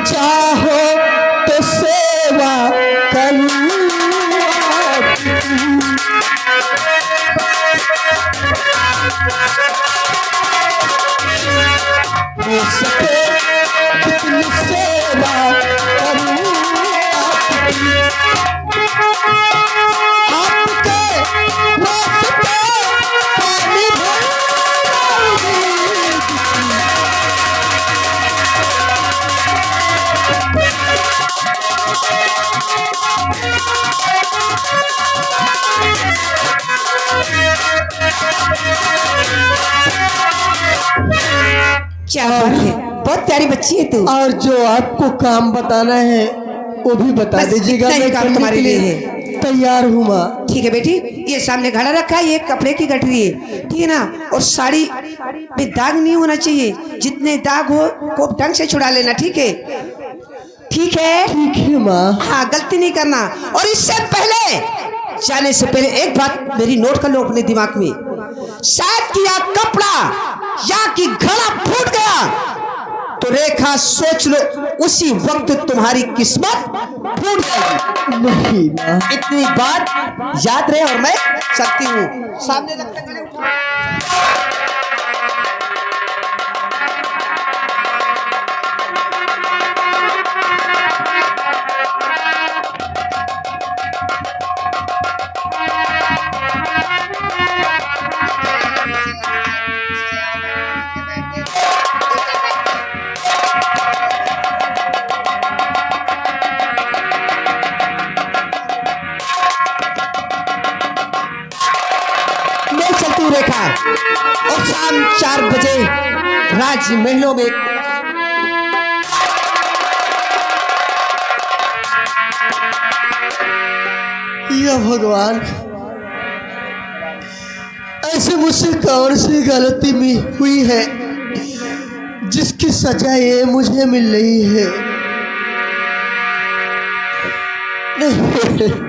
चाहो तो सेवा करूं हो सके कितनी सेवा करूं आपके वास्ते पानी भर क्या बात है, बहुत प्यारी बच्ची है तू। और जो आपको काम बताना है वो भी बता बस दीजिएगा। इतना ही मैं काम करने तुम्हारे के लिए लिए तैयार हूँ माँ। ठीक है बेटी, ये सामने घड़ा रखा है, ये कपड़े की गठरी है, ठीक है ना। और साड़ी पे दाग नहीं होना चाहिए, जितने दाग हो को ढंग से छुड़ा लेना, ठीक है? ठीक है, ठीक है माँ। हाँ, गलती नहीं करना। और इससे पहले जाने से पहले एक बात मेरी नोट कर लो अपने दिमाग में। शायद कि या कपड़ा या कि घड़ा फूट गया तो रेखा सोच लो उसी वक्त तुम्हारी किस्मत फूट जाएगी। नहीं माँ। इतनी बात याद रहे और मैं चलती हूँ। सामने रखते खड़े उठो। मैं चलती हूँ रेखा, और शाम 4 बजे राजमहलों में या भगवान, ऐसे मुझसे कौन सी गलती में हुई है जिसकी सजा ये मुझे मिल रही है। नहीं।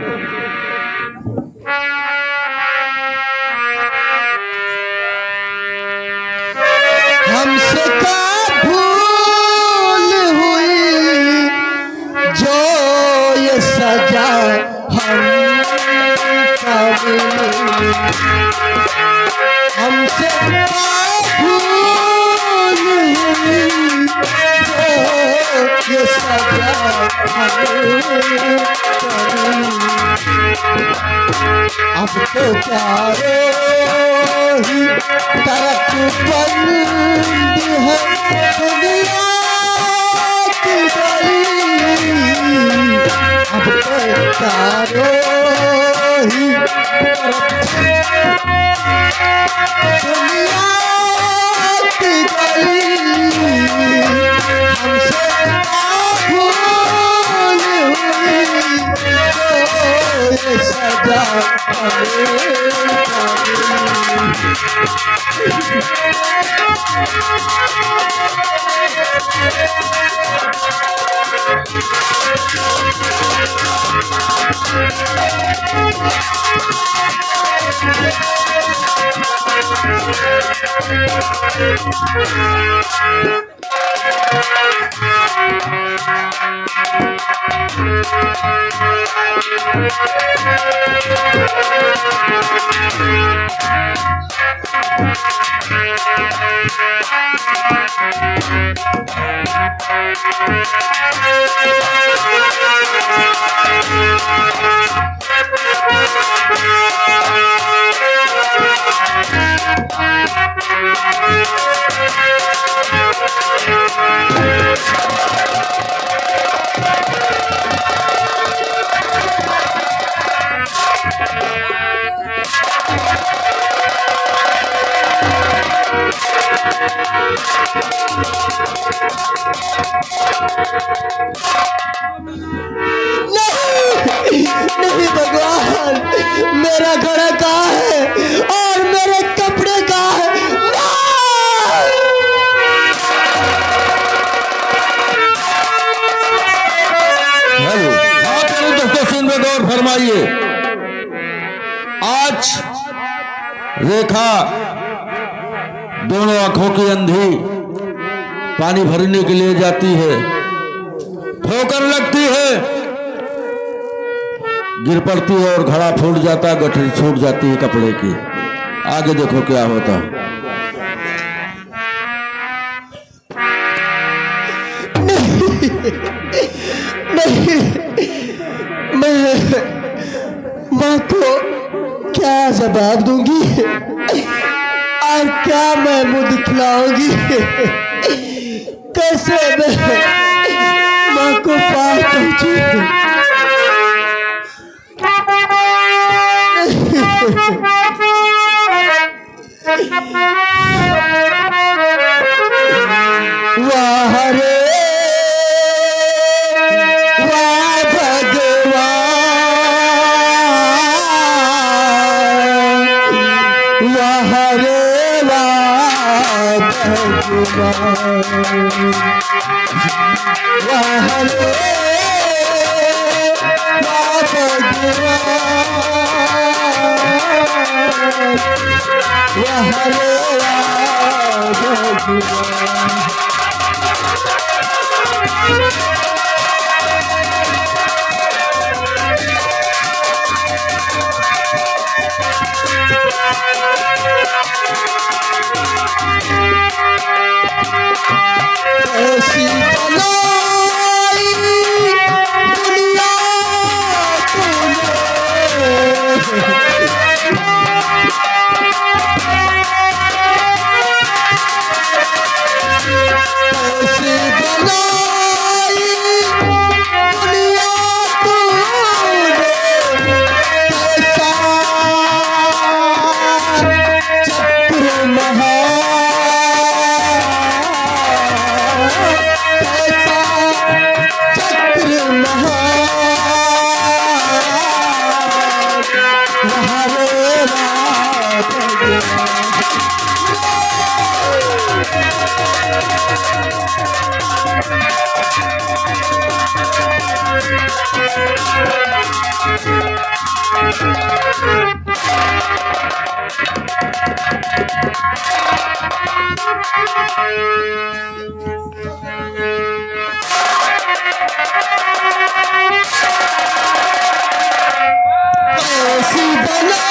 हमसे का भूल हुई जो ये सजा हमसे भूल हुई जो ये सजा अब तो चारों ही तरफ बंद है दुनिया की गली। अब तो चारों ही दुनिया की गली हमसे भूल हुई जो ये सजा नहीं भगवान, मेरा घड़ा कहाँ है और मेरे कपड़े कहाँ है? आप मेरे दोस्तों सुन में गौर फरमाइए। आज रेखा दोनों आंखों की अंधी पानी भरने के लिए जाती है। ठोकर लगती है, गिर पड़ती है और घड़ा फूट जाता है, गठरी छूट जाती है कपड़े की। आगे देखो क्या होता है। नहीं, मैं माँ को क्या जवाब दूंगी और क्या मैं मुंह दिखलाऊंगी? कैसे मैं माँ को पास पहुंची? वाह रे वाह भगवान, वाह रे वाह भगवान, वाह रे वाह भगवान, वाह रे वाह भगवान। ऐसी बनाई दुनिया ऐसी बनाई दुनिया कैसा चक्र कैसा चक्र वहाँ रे ऐसी बनाई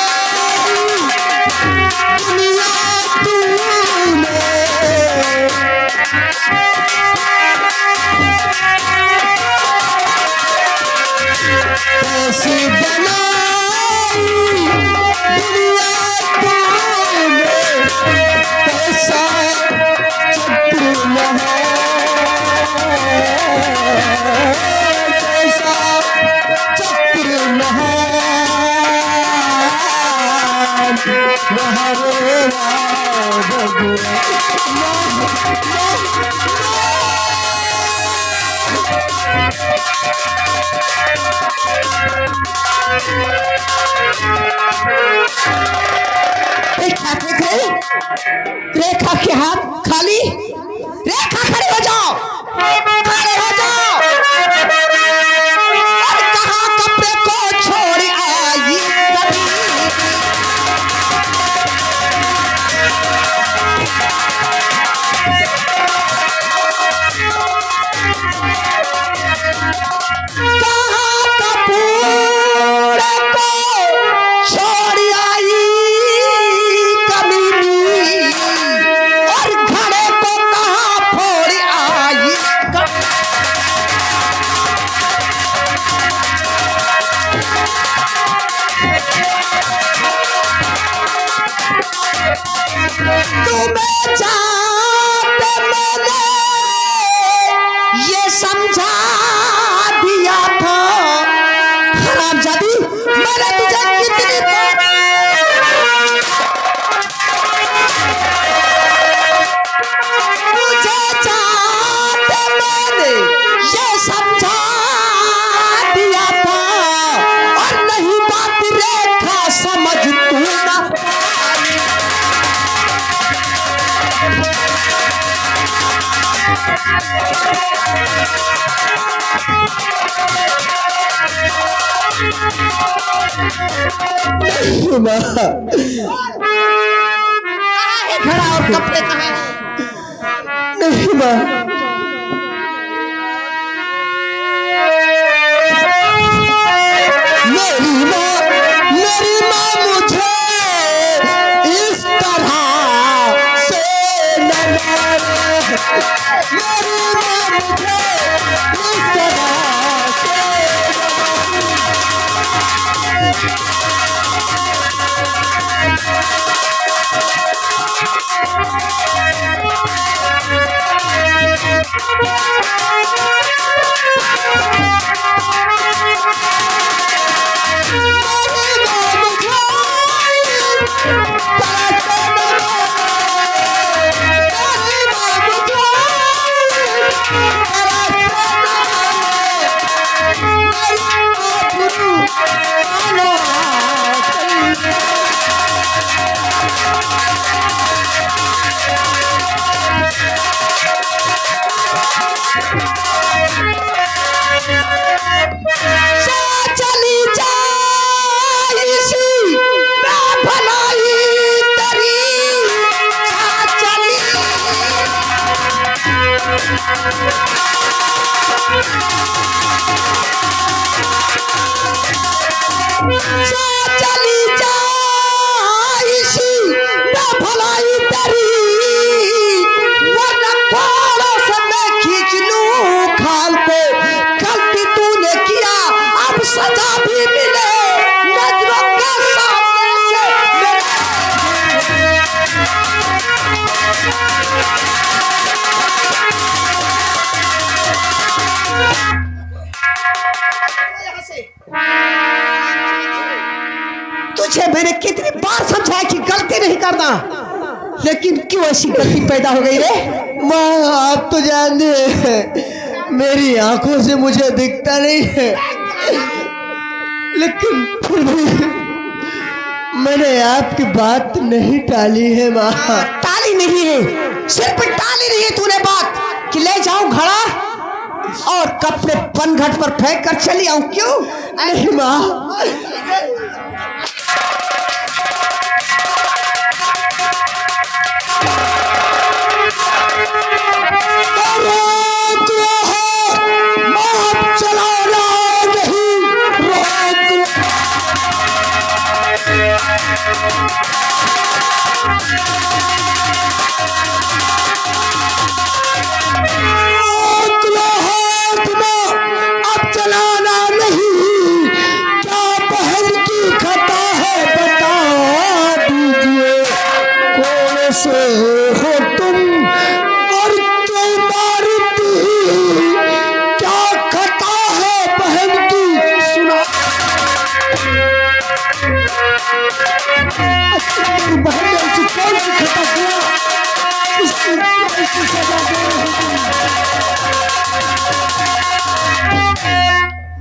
दुनिया तूने, ऐसी बनाई दुनिया तूने कैसा चक्र कैसा चक्र वहाँ रे रेखा देख रहे? रेखा के हाथ खाली। रेखा खड़े हो जाओ, खड़े हो जाओ। और कहाँ कपड़े को छोड़ आई कभी। कहाँ कपूर को छोड़ आई कमीनी, और घड़े को कहाँ फोड़ आई तुम्हें जाते मैंने ये समझा दिया था। हरामजादी, मैंने तुझे कितनी बार तुझे जाते मैंने ये समझा दिया था, और नहीं बात रेखा समझ तू ना पाई। माँ, कहाँ है घड़ा और कपड़े कहाँ हैं? नहीं माँ, मेरी माँ मुझे इस तरह से चली जाई सी भलाई तेरी चली चली जाई सी भलाई तेरी वरना कोड़ों से मैं खींच लूं खाल को गलती तूने किया अब सजा भी मिले नजरों के सामने से तुझे मैंने कितनी बार समझाया कि गलती नहीं करना, लेकिन क्यों ऐसी गलती पैदा हो गई रे? माँ आप तो जानते हैं मेरी आंखों से मुझे दिखता नहीं है, लेकिन फिर भी मैंने आपकी बात नहीं टाली है माँ। टाली नहीं है, सिर्फ टाली नहीं है तूने बात कि ले जाऊं घड़ा और कपड़े पनघट पर फेंक कर चली आऊं। क्यों नहीं माँ,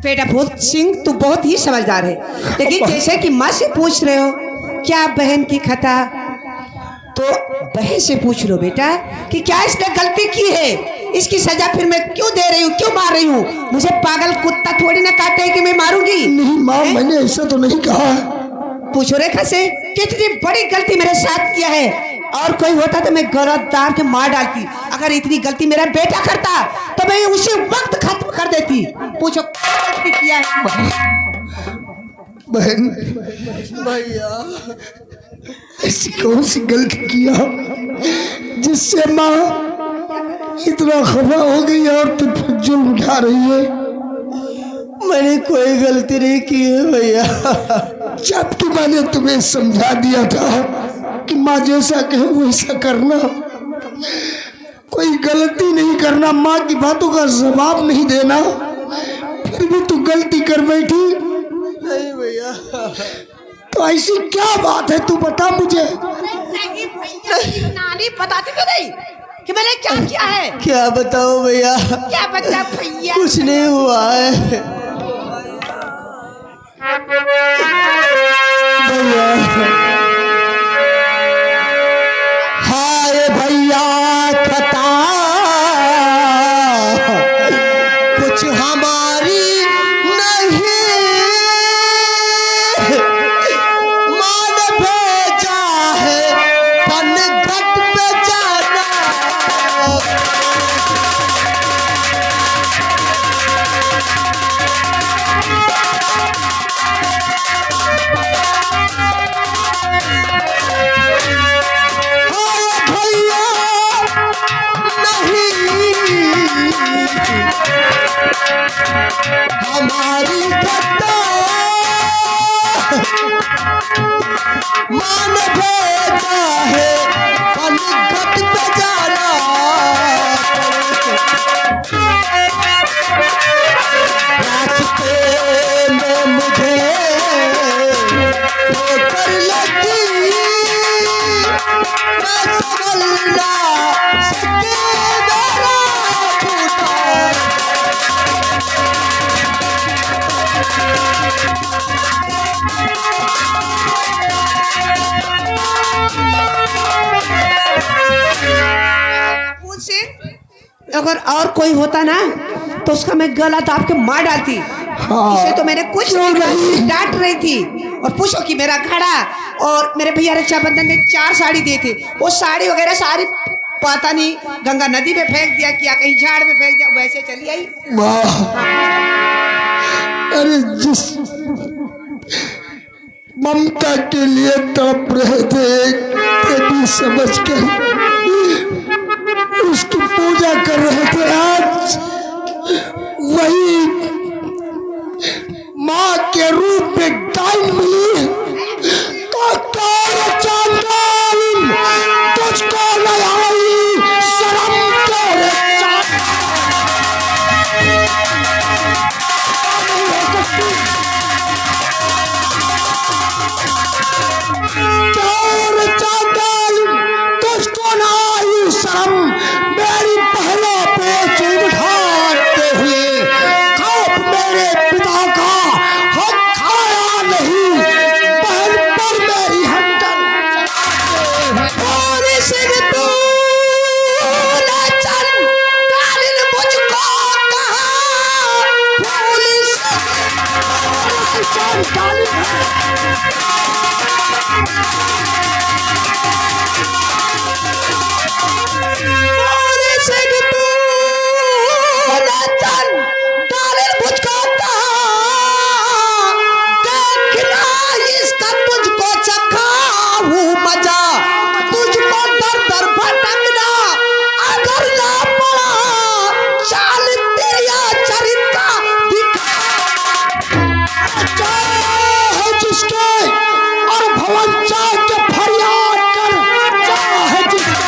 बेटा भूत सिंह तू बहुत ही समझदार है, लेकिन जैसे कि माँ से पूछ रहे हो क्या बहन की खता, तो बहन से पूछ लो बेटा कि क्या इसने गलती की है, इसकी सजा फिर मैं क्यों दे रही हूँ, क्यों मार रही हूँ? मुझे पागल कुत्ता थोड़ी ना काटे कि मैं मारूंगी। नहीं माँ, मैंने ऐसा तो नहीं कहा। पूछो रेखा से कितनी बड़ी गलती मेरे साथ किया है, और कोई होता तो मैं गलत दाम के मार डालती। अगर इतनी गलती मेरा बेटा करता तो मैं उसी वक्त खत्म कर देती। पूछो क्या गलती किया है? बहन भैया ऐसी कौन सी गलती किया जिससे माँ इतना खफा हो गई और तुम फिर जुल्म उठा रही है? मैंने कोई गलती नहीं की है भैया। जबकि मैंने तुम्हें समझा दिया था कि माँ जैसा कहे वैसा करना, कोई गलती नहीं करना, माँ की बातों का जवाब नहीं देना, फिर भी तू गलती कर बैठी। नहीं भैया, तो ऐसी क्या बात है, तू बता मुझे। नहीं भैया, नानी बताती तो नहीं कि मैंने क्या किया है। क्या बताओ भैया? क्या बता भैया? कुछ नहीं हुआ है भैया। हाय भैया खता कुछ हमारी नहीं, मान भेजा है पनघट पे जाना। हमारी खता मान भेजा है पलघट पे जाना रास्ते में मुझे ठोकर लगी मैं संभल ना सके मेरा फूटा अगर और कोई होता ना तो उसका मैं गला दाब के मार डालती। इसे तो मैंने कुछ नहीं कहा, डांट रही थी। और पूछो कि मेरा घड़ा और मेरे भैया रक्षाबंधन में 4 साड़ी दिए थे, वो साड़ी वगैरह सारी पता नहीं गंगा नदी में फेंक दिया, क्या कहीं झाड़ में फेंक दिया, वैसे चली आई। वाह, अरे जिस ममता के लिए तड़प रहे थे देवी समझ के उसकी पूजा कर रहे थे, आज वही माँ के रूप में डाइन मिली तो चांदाल तुझको न आई शर्म तेरे चांदाल तुझको न आई शर्म मेरी पहला पे चुन उठाते हुए खौफ मेरे पिता का हक खाया नहीं बहन पर मेरी हंटर और सिर तू न चल कालिन मुझको कहा पुलिस और सिर तू न चल कालिन मुझको कहा देखना इसका तुझको चखा हूँ मजा तुझको दर दर भटकना अगर ना पड़ा चाल तेरा चरित्र दिखा चाहे जिसके और भवन चाह के फरियाद कर चाहे जिसके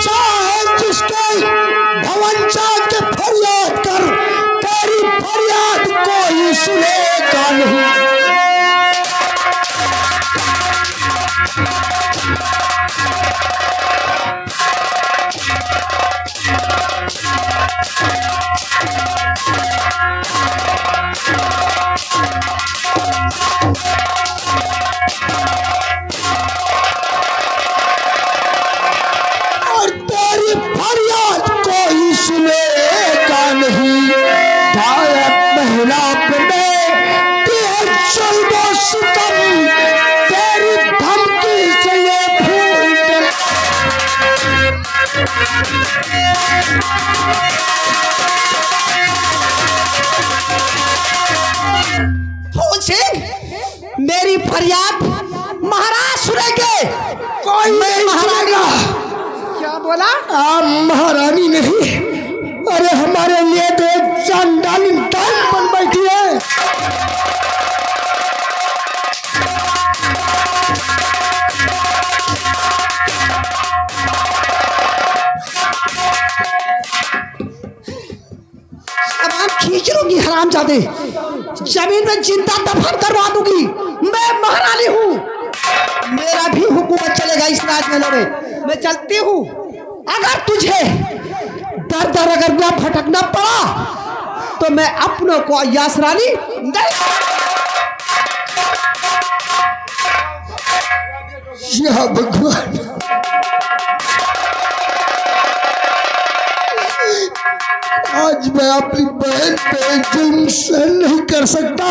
चाहे जिसके भवन चाह के फरियाद कर तेरी फरियाद कोई सुनेगा नहीं। और तेरी फरियाद कोई सुनेगा नहीं। ढाया महलाप में तेरे चलबो सितम तेरी धमकी से ये भूल गए। फूल सिंह मेरी फरियाद महाराज सुनेंगे। कोई नहीं सुनेगा। क्या बोला? आप महारानी नहीं, अरे हमारे लिए तो एक चांडाली डाइन बन बैठी है। सामान खींच लूंगी हरामजादे, जमीन में जिंदा दफन करवा दूंगी। मैं महारानी हूँ, मेरा भी हुकूमत चलेगा इस राजमहल में। मैं चलती हूँ। अगर तुझे दर दर अगर ना भटकना पड़ा तो मैं अपनों को अय्यास रानी नहीं। या भगवान, आज मैं अपनी बहन पे जुल्म सहन नहीं कर सकता।